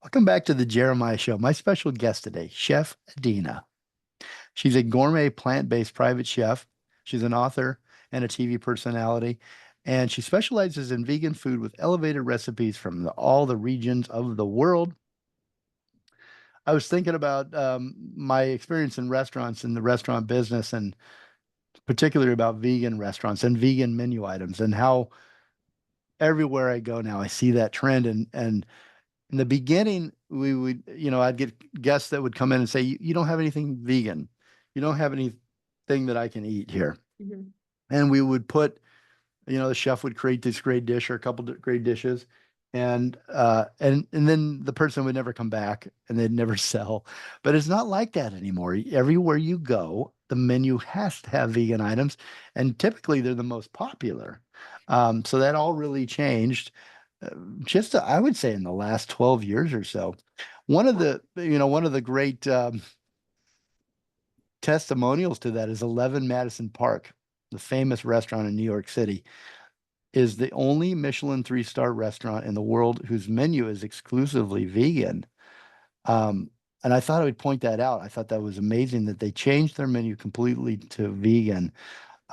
Welcome back to the Jeremiah Show. My special guest today, Chef Adina. She's a gourmet plant-based private chef. She's an author and a TV personality, and she specializes in vegan food with elevated recipes from all the regions of the world. I was thinking about my experience in restaurants in the restaurant business, and particularly about vegan restaurants and vegan menu items, and how everywhere I go now, I see that trend. And in the beginning, we would, I'd get guests that would come in and say, you don't have anything vegan. You don't have anything that I can eat here. Mhm. And we would put, the chef would create this great dish or a couple of great dishes. And then the person would never come back and they'd never sell. But it's not like that anymore. Everywhere you go, the menu has to have vegan items, and typically they're the most popular. So that all really changed just I would say in the last 12 years or so. One of the great testimonials to that is 11 Madison Park, the famous restaurant in New York City, is the only Michelin three-star restaurant in the world whose menu is exclusively vegan. Um, and I thought I would point that out. I thought that was amazing that they changed their menu completely to vegan.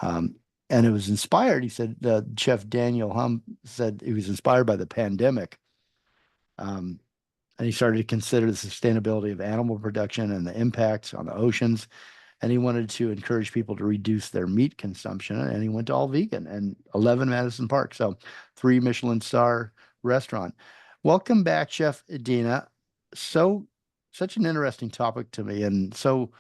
Um, and it was inspired, he said, Chef Daniel Hum said he was inspired by the pandemic. Um, and he started to consider the sustainability of animal production and the impacts on the oceans. And he wanted to encourage people to reduce their meat consumption. And he went to all vegan and 11 Madison Park. So, three Michelin star restaurant. Welcome back, Chef Adina. So, such an interesting topic to me. And so,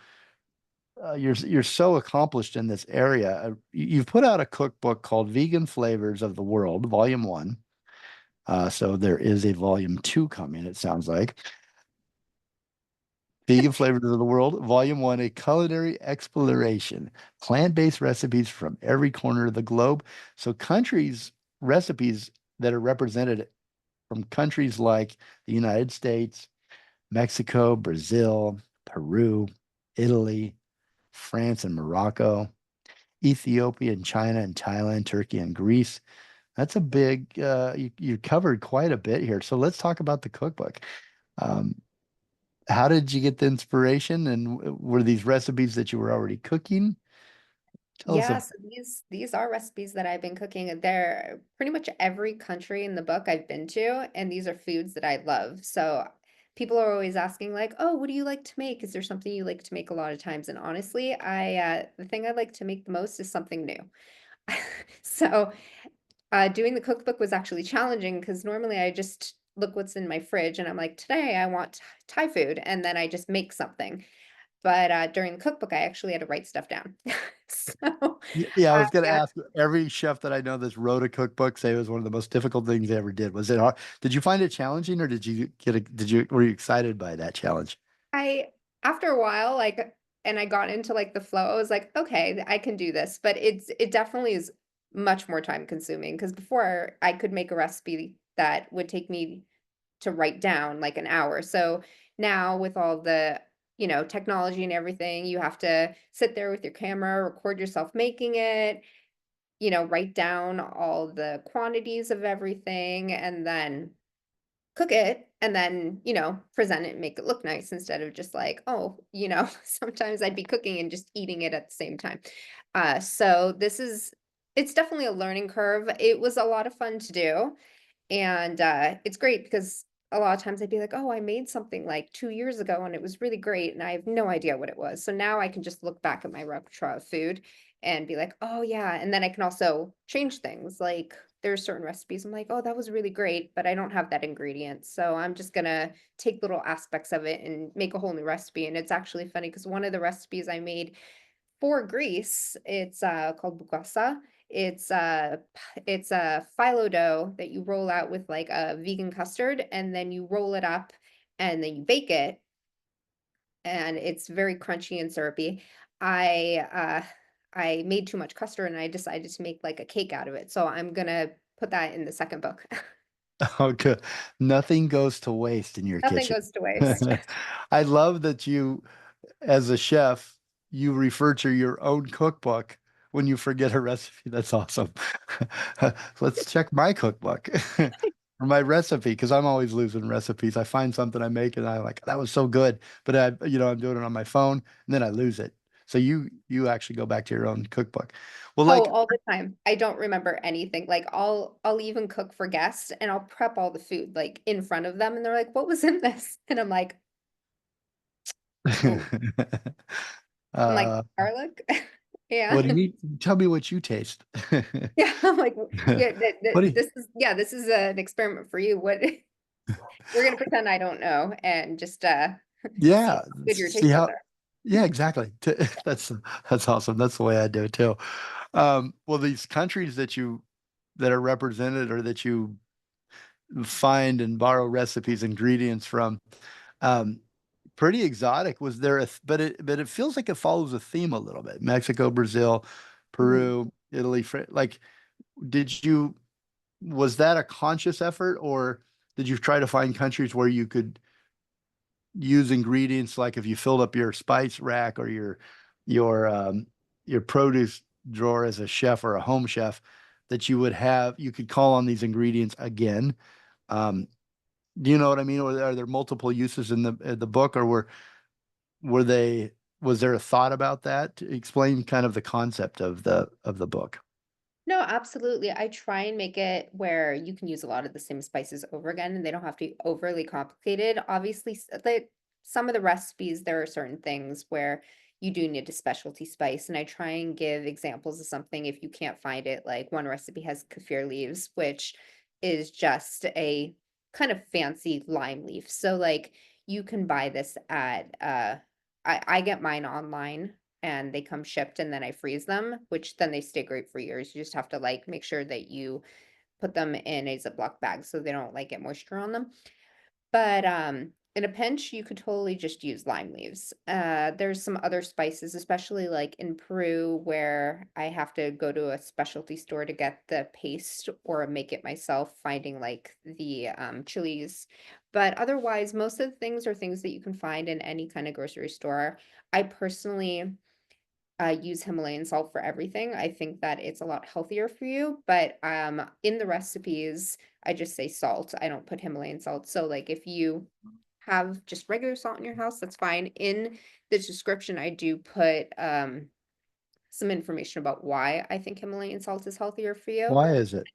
you're so accomplished in this area. You've put out a cookbook called Vegan Flavors of the World, Volume One. So there is a volume two coming, it sounds like. Vegan Flavors of the World, Volume One, a culinary exploration, plant-based recipes from every corner of the globe. So recipes that are represented from countries like the United States, Mexico, Brazil, Peru, Italy, France, and Morocco, Ethiopia and China and Thailand, Turkey and Greece. That's a big, you covered quite a bit here. So let's talk about the cookbook. Um, how did you get the inspiration? And were these recipes that you were already cooking? Tell us Yeah, a, so these are recipes that I've been cooking. They're pretty much every country in the book I've been to, and these are foods that I love. So people are always asking like, "Oh, what do you like to make? Is there something you like to make a lot of times?" And honestly, I the thing I like to make the most is something new. So doing the cookbook was actually challenging because normally I just look what's in my fridge and I'm like, today I want Thai food, and then I just make something. But, during the cookbook, I actually had to write stuff down. So, yeah, I I, was going to ask every chef that I know that's wrote a cookbook say it was one of the most difficult things they ever did. Was it hard? Did you find it challenging or were you excited by that challenge? I after a while, like and I got into, like, the flow, I was like, "Okay, I can do this," but it definitely is much more time consuming because before I could make a recipe that would take me to write down, like, an hour. So, now with all the, technology and everything, you have to sit there with your camera, record yourself making it, write down all the quantities of everything and then cook it and then, present it and make it look nice instead of just like, oh, sometimes I'd be cooking and just eating it at the same time. So it's definitely a learning curve. It was a lot of fun to do. And it's great because a lot of times I'd be like, oh, I made something like 2 years ago and it was really great. And I have no idea what it was. So now I can just look back at my repertoire of food and be like, oh, yeah. And then I can also change things. Like there's certain recipes I'm like, oh, that was really great, but I don't have that ingredient. So I'm just going to take little aspects of it and make a whole new recipe. And it's actually funny because one of the recipes I made for Greece, it's, called bugassa. It's a phyllo dough that you roll out with, like, a vegan custard, and then you roll it up, and then you bake it, and it's very crunchy and syrupy. I, I made too much custard, and I decided to make, like, a cake out of it, so I'm gonna put that in the second book. Oh, good. Nothing goes to waste in your Nothing kitchen. goes to waste. I love that you, as a chef, you refer to your own cookbook when you forget a recipe. That's awesome. Let's check my cookbook. for my recipe, because I'm always losing recipes. I find something I make and I like, that was so good, but I'm doing it on my phone and then I lose it. So you actually go back to your own cookbook. Well, Oh, like, all the time. I don't remember anything. Like, I'll even cook for guests, and I'll prep all the food, like, in front of them, and they're like, "What was in this?" And I'm like, "Oh." I'm like, uh, "Garlic?" what do And you tell me what you taste? yeah, I'm like, "Yeah, What do you, this is an experiment for you. What we're gonna pretend I don't know and just, see yeah, how good your see taste buds how, are." yeah, exactly. That's awesome. That's the way I do it too. Well, these countries that are represented or that you find and borrow recipes, ingredients from, um, pretty exotic. Was there but it feels like it follows a theme a little bit. Mexico, Brazil, Mhm. Peru, Italy, like, did you, was that a conscious effort, or did you try to find countries where you could use ingredients, like if you filled up your spice rack or your your produce drawer as a chef or a home chef, that you could call on these ingredients again? Um, do you know what I mean? Or are there multiple uses in the book, or were they was there a thought about that? To explain kind of the concept of the book. No, absolutely. I try and make it where you can use a lot of the same spices over again and they don't have to be overly complicated. Obviously, like some of the recipes, there are certain things where you do need a specialty spice. And I try and give examples of something if you can't find it. Like one recipe has kaffir leaves, which is just a kind of fancy lime leaf. So, like, you can buy this at, I get mine online and they come shipped and then I freeze them, which then they stay great for years. You just have to like make sure that you put them in a Ziploc bag so they don't like get moisture on them. But in a pinch, you could totally just use lime leaves. There's some other spices, especially like in Peru, where I have to go to a specialty store to get the paste or make it myself, finding like the chilies. But otherwise, most of the things are things that you can find in any kind of grocery store. I personally use Himalayan salt for everything. I think that it's a lot healthier for you, but in the recipes, I just say salt. I don't put Himalayan salt. So like if you have just regular salt in your house, that's fine. In the description, I do put some information about why I think Himalayan salt is healthier for you. Why is it?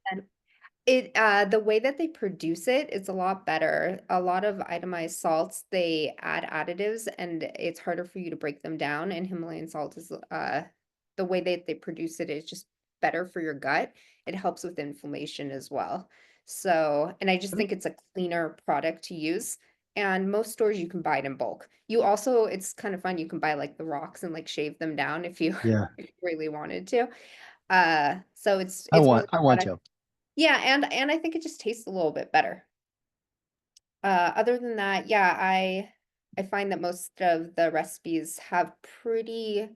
The way that they produce it, it's a lot better. A lot of itemized salts, they add additives and it's harder for you to break them down, and Himalayan salt is, the way that they produce it is just better for your gut. It helps with inflammation as well. So and I just think it's a cleaner product to use, and most stores you can buy it in bulk. You also it's kind of fun, you can buy, like, the rocks and, like, shave them down if you Yeah, if you really wanted to. So I it's one of want the I want products. to. Yeah, and I think it just tastes a little bit better. Other than that, yeah, I find that most of the recipes have pretty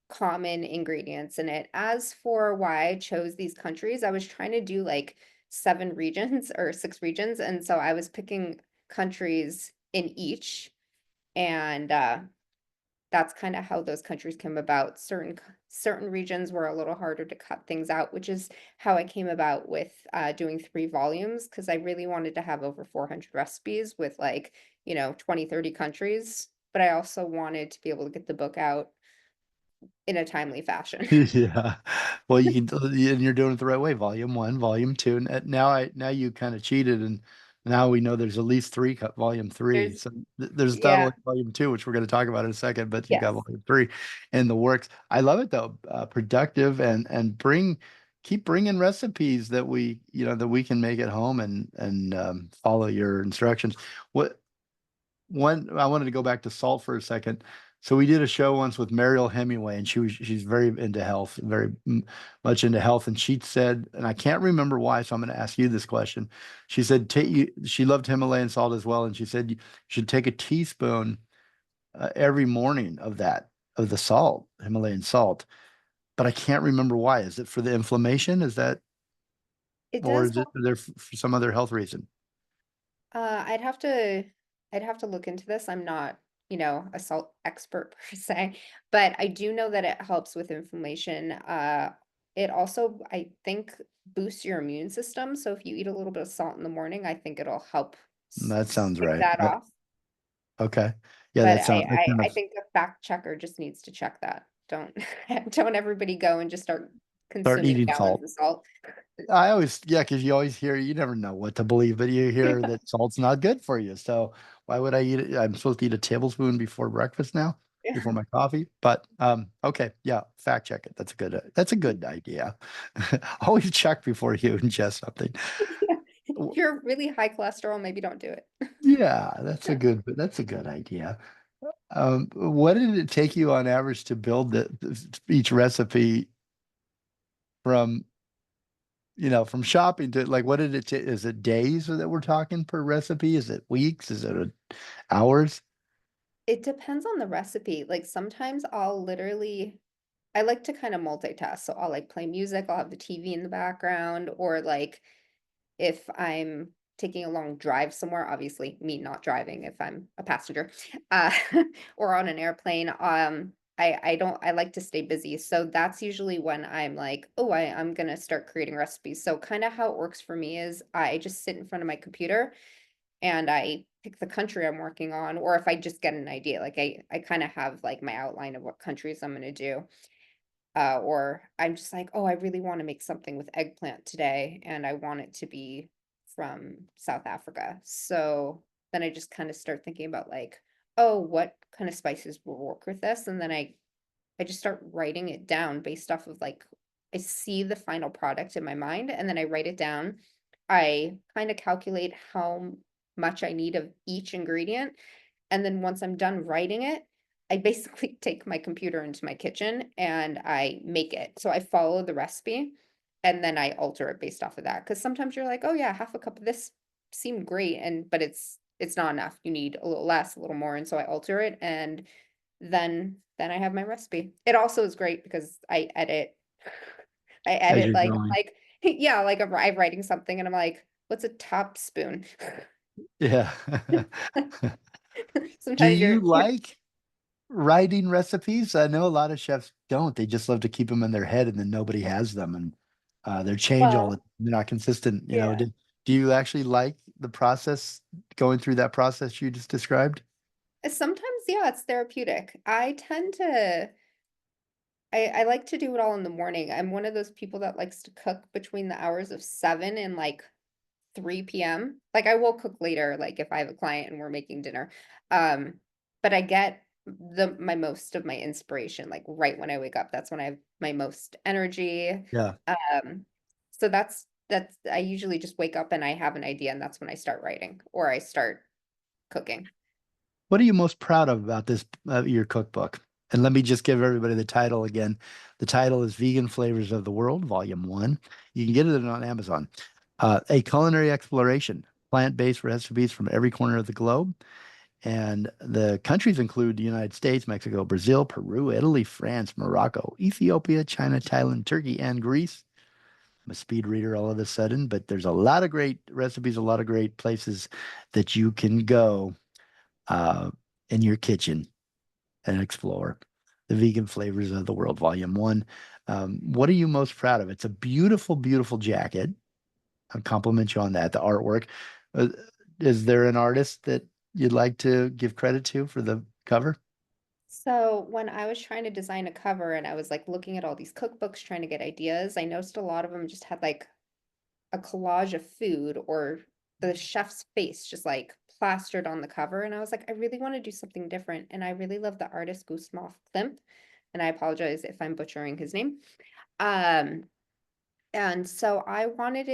common ingredients in it. As for why I chose these countries, I was trying to do like 7 regions or 6 regions, and so I was picking countries in each, and that's kinda how those countries came about. Certain regions were a little harder to cut things out, which is how I came about with, doing 3 volumes because I really wanted to have over 400 recipes with, like, 20, 30 countries, but I also wanted to be able to get the book out in a timely fashion. Yeah. Well, you can, and you're doing it the right way. Volume one, volume two, and now you kind of cheated, and now we know there's at least three cut volume three. There's So there's not yeah, only volume two, which we're going to talk about in a second, but you've got yes. volume three in the works. I love it though. Productive, and keep bringing recipes that that we can make at home, and follow your instructions. What One, I wanted to go back to salt for a second. So we did a show once with Mariel Hemingway, and she's very into health, much into health. And she said, and I can't remember why, so I'm going to ask you this question. She said, she loved Himalayan salt as well, and she said you should take a teaspoon every morning of the salt, Himalayan salt. But I can't remember why. Is it for the inflammation? Is that, It or does is have it there for some other health reason? uh, I'd have to I'd have to look into this. I'm not, a salt expert per se, but I do know that it helps with inflammation. it also, I think, boosts your immune system. So if you eat a little bit of salt in the morning, I think it'll help That sounds stave right. that off. Okay. Yeah, But that sounds that kind I of think the fact checker just needs to check that. Don't don't everybody go and just start start consuming eating gallons salt. of salt. I always, yeah, because you always hear, you never know what to believe, but you hear that salt's not good for you. So why would I eat it? I'm supposed to eat a tablespoon before breakfast now, before Yeah. my coffee. But okay, yeah, fact check it. That's a good idea. Always check before you ingest something. Yeah. If W- you're really high cholesterol, maybe don't do it. Yeah, that's a good idea. What did it take you on average to build each recipe from from shopping to like, what did it take? Is it days that we're talking per recipe? Is it weeks? Is it hours? It depends on the recipe. Like sometimes I'll literally I like to kind of multitask. So I'll like play music, I'll have the TV in the background, or like if I'm taking a long drive somewhere, obviously me not driving if I'm a passenger, uh, or on an airplane, I like to stay busy. So that's usually when I'm like, oh, I'm gonna start creating recipes. So kind of how it works for me is I just sit in front of my computer and I pick the country I'm working on, or if I just get an idea, like I kind of have like my outline of what countries I'm gonna do. Or I'm just like, "Oh, I really wanna make something with eggplant today, and I want it to be from South Africa." So, then I just kinda start thinking about, like, "Oh, what kinda spices will work with this?" And then I just start writing it down based off of, like I see the final product in my mind, and then I write it down. I kinda calculate how much I need of each ingredient, and then once I'm done writing it, I basically take my computer into my kitchen and I make it. So I follow the recipe and then I alter it based off of that. Cause sometimes you're like, oh yeah, half a cup of this seemed great. And but it's not enough. You need a little less, a little more. And so I alter it and then I have my recipe. It also is great because I edit I As edit you're going? like yeah, like I'm writing something and I'm like, what's a top spoon? Yeah. Do Sometimes you you're like writing recipes? I know a lot of chefs don't. They just love to keep them in their head and then nobody has them and they're change all well, the they're not consistent, yeah. Do you actually like the process going through that process you just described? Sometimes, yeah, it's therapeutic. I tend to I like to do it all in the morning. I'm one of those people that likes to cook between the hours of 7 and, like, 3 PM. Like, I will cook later, like, if I have a client and we're making dinner. Um, but I get my most of my inspiration, like, right when I wake up. That's when I have my most energy. Yeah. So that's I usually just wake up and I have an idea, and that's when I start writing or I start cooking. What are you most proud of about this your cookbook? And let me just give everybody the title again. The title is Vegan Flavors of the World, Volume 1. You can get it on Amazon. A culinary exploration, plant-based recipes from every corner of the globe. And the countries include the United States, Mexico, Brazil, Peru, Italy, France, Morocco, Ethiopia, China, Thailand, Turkey, and Greece. I'm a speed reader all of a sudden, but there's a lot of great recipes, a lot of great places that you can go uh, in your kitchen and explore the vegan flavors of the world, volume one. What are you most proud of? It's a beautiful, beautiful jacket. I'll compliment you on that. The artwork. Uh, is there an artist that you'd like to give credit to for the cover? So when I was trying to design a cover and I was like looking at all these cookbooks trying to get ideas, I noticed a lot of them just had like a collage of food or the chef's face just like plastered on the cover. And I was like, I really want to do something different. And I really love the artist Gustav Klimt. And I apologize if I'm butchering his name. Um, and so I wanted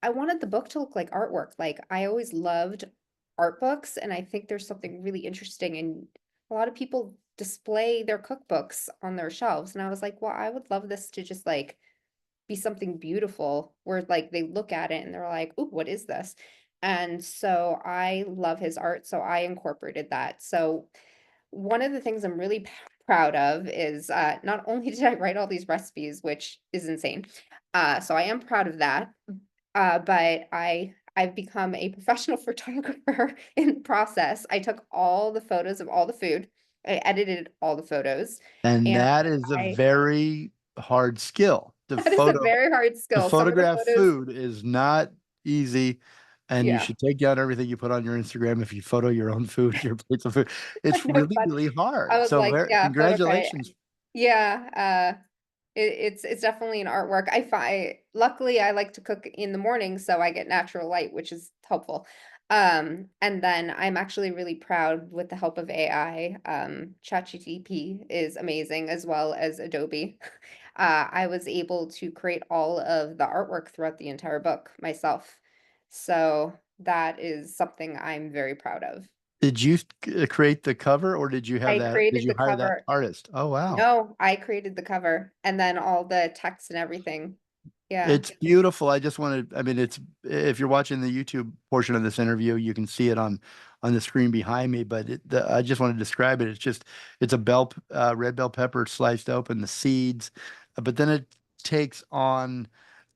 the book to look like artwork. Like I always loved art books, and I think there's something really interesting. And a lot of people display their cookbooks on their shelves. And I was like, well, I would love this to just like be something beautiful where like they look at it and they're like, "Ooh, what is this?" And so I love his art, so I incorporated that. So one of the things I'm really proud of is not only did I write all these recipes, which is insane, so I am proud of that, but I've become a professional photographer in the process. I took all the photos of all the food, I edited all the photos, And and that is a I very hard skill. That is a very hard To skill. Some of the photograph photos, food is not easy, and you yeah. should take down everything you put on your Instagram if you photo your own food, your plates of food. It's really, But really I hard. was So like, very yeah, photo credit. congratulations. Yeah, it's definitely an artwork. I find luckily I like to cook in the morning, so I get natural light, which is helpful. And then I'm actually really proud with the help of AI. ChatGPT is amazing as well as Adobe. I was able to create all of the artwork throughout the entire book myself. So that is something I'm very proud of. Did you create the cover, or did you have I that? Did created you the hire that cover. artist? Oh, wow. No, I created the cover and then all the text and everything. Yeah. It's beautiful. I just wanted, I mean, it's if you're watching the YouTube portion of this interview, you can see it on the screen behind me. But I just want to describe it. It's just it's a red bell pepper sliced open, the seeds, but then it takes on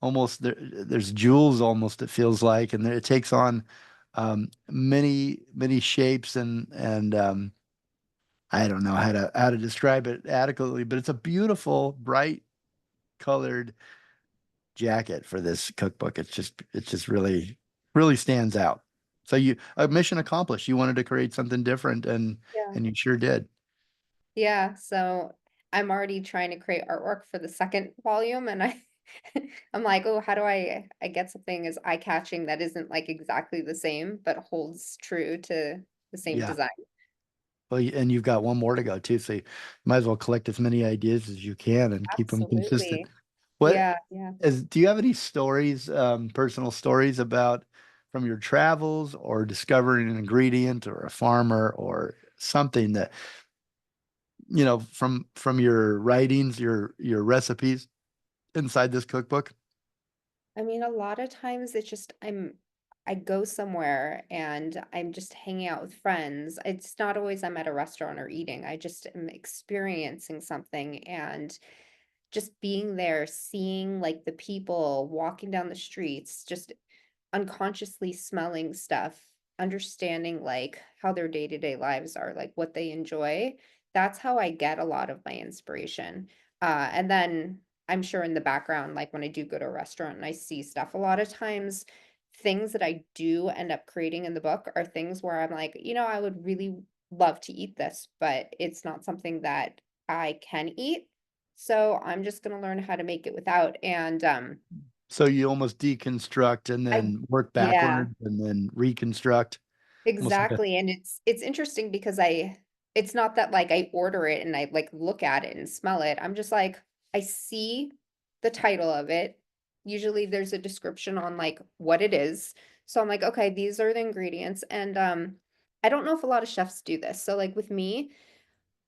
almost there's jewels almost it feels like, and then it takes on many shapes and I don't know how to describe it adequately, but it's a beautiful, bright colored jacket for this cookbook. It's just really stands out. So you a mission accomplished. You wanted to create something different Yeah. and you sure did. Yeah. So I'm already trying to create artwork for the second volume and I'm like, oh, how do I get something as eye-catching that isn't like exactly the same, but holds true to the same Yeah. design. Well, and you've got one more to go too, so you might as well collect as many ideas as you can and keep them consistent. Absolutely. What Yeah, yeah. do you have any stories, personal stories about from your travels or discovering an ingredient or a farmer or something that, from your writings, your recipes inside this cookbook? I mean, a lot of times it's just I go somewhere and I'm just hanging out with friends. It's not always I'm at a restaurant or eating. I just am experiencing something and just being there, seeing like the people walking down the streets, just unconsciously smelling stuff, understanding like how their day-to-day lives are, like what they enjoy. That's how I get a lot of my inspiration. And then I'm sure in the background, like when I do go to a restaurant and I see stuff, a lot of times things that I do end up creating in the book are things where I'm like, I would really love to eat this, but it's not something that I can eat. So I'm just going to learn how to make it without. And So you almost deconstruct and I, then work yeah. backwards and then reconstruct, almost like a Exactly, and it's interesting because it's not that, like, I order it and I, like, look at it and smell it, I'm just like, I see the title of it, usually there's a description on, like, what it is, so I'm like, "Okay, these are the ingredients," and, I don't know if a lot of chefs do this, so, like, with me,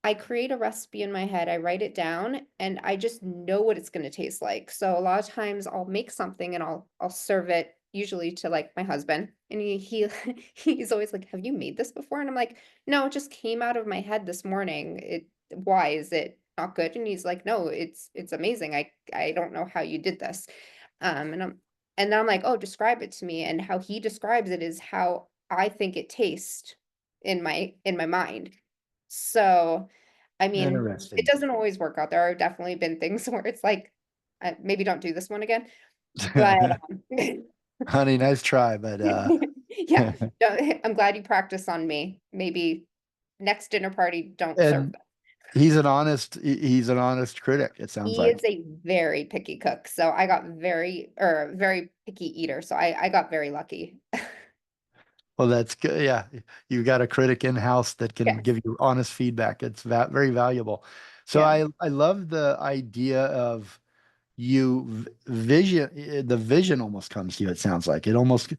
I create a recipe in my head, I write it down, and I just know what it's gonna taste like. So a lot of times I'll make something and I'll serve it usually to like my husband, and he he's always like, "Have you made this before?" And I'm like, "No, it just came out of my head this morning. Why is it not good?" And he's like, "No, it's amazing. I don't know how you did this." And then I'm like, "Oh, describe it to me." And how he describes it is how I think it tastes in my mind. So, I mean, it interesting. doesn't always work out. There are definitely been things where it's like, maybe don't do this one again, but, Honey, nice try, but yeah, no, I'm glad you practice on me. Maybe next dinner party, don't serve and that. he's an honest critic, it sounds He like. is a very picky cook, so I got very picky eater, so I got very lucky. Well, that's good. Yeah, you got a critic in house that can Yes, give you honest feedback. It's va very valuable. So yeah, I love the idea of the vision almost comes to you, it sounds like. It almost like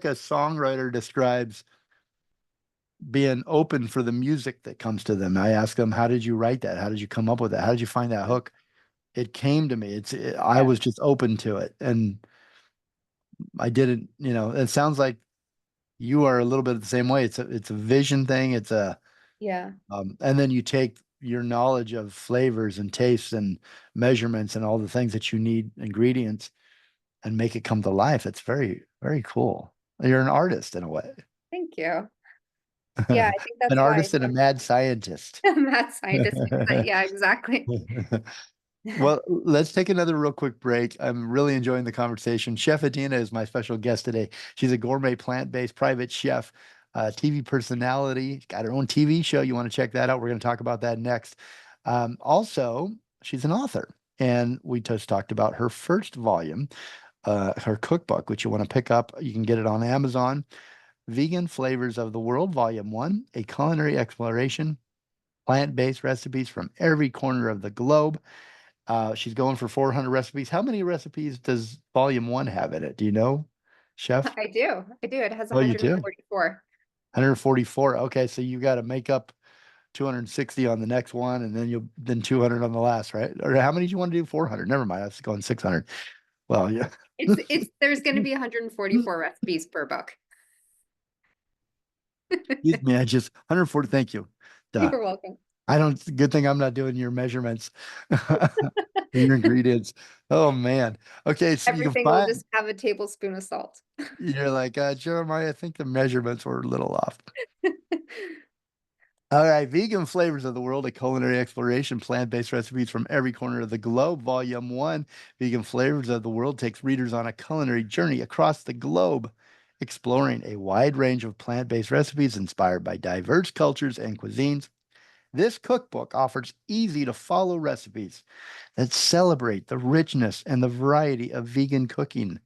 a songwriter describes being open for the music that comes to them. I ask them, how did you write that? How did you come up with that? How did you find that hook? It came to me. I yeah, was just open to it. And I didn't, it sounds like you are a little bit the same way. It's a vision thing. yeah. And then you take your knowledge of flavors and tastes and measurements and all the things that you need, ingredients, and make it come to life. It's very, very cool. You're an artist in a way. Thank you. Yeah, I think An that's why artist and a mad scientist. mad scientist makes that. Yeah, exactly. Well, let's take another real quick break. I'm really enjoying the conversation. Chef Adina is my special guest today. She's a gourmet plant-based private chef, TV personality, got her own TV show. You want to check that out? We're going to talk about that next. Also, she's an author, and we just talked about her first volume, her cookbook, which you want to pick up. You can get it on Amazon. Vegan Flavors of the World, Volume 1, a culinary exploration, plant-based recipes from every corner of the globe. She's going for 400 recipes. How many recipes does volume one have in it? Do you know, chef? I do. I do. It has Oh, you do? 144. 144. Okay, so you got to make up 260 on the next one, and then 200 on the last, right? Or how many do you want to do? 400. Never mind. I was going 600. Well, yeah. It's there's going to be 144 recipes per book. Excuse me. I just 140. Thank you. Duh. You're welcome. I don't. Good thing I'm not doing your measurements, your ingredients. Oh man. Okay, so you can Everything will find. just have a tablespoon of salt. You're like, Jeremiah, I think the measurements were a little off. All right, Vegan Flavors of the World, a culinary exploration, plant-based recipes from every corner of the globe. Volume 1, Vegan Flavors of the World takes readers on a culinary journey across the globe, exploring a wide range of plant-based recipes inspired by diverse cultures and cuisines. This cookbook offers easy-to-follow recipes that celebrate the richness and the variety of vegan cooking,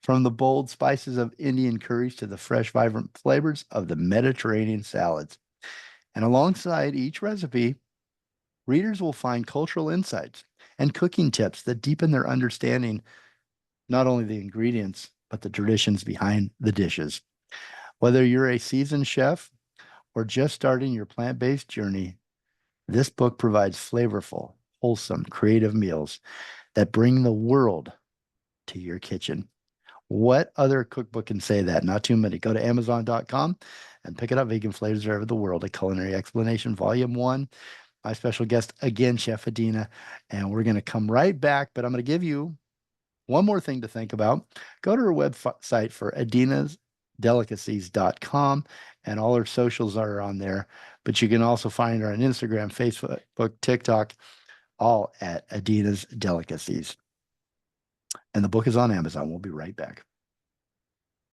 from the bold spices of Indian curries to the fresh, vibrant flavors of the Mediterranean salads. And alongside each recipe, readers will find cultural insights and cooking tips that deepen their understanding, not only the ingredients, but the traditions behind the dishes. Whether you're a seasoned chef or just starting your plant based journey, this book provides flavorful, wholesome, creative meals that bring the world to your kitchen. What other cookbook can say that? Not too many. Go to Amazon.com and pick it up. Vegan Flavors of the World, a culinary explanation, volume one. My special guest again, Chef Adina. And we're going to come right back, but I'm going to give you one more thing to think about. Go to her website for adinasdelicacies.com, and all her socials are on there. But you can also find her on Instagram, Facebook, TikTok, all at Adina's Delicacies. And the book is on Amazon. We'll be right back.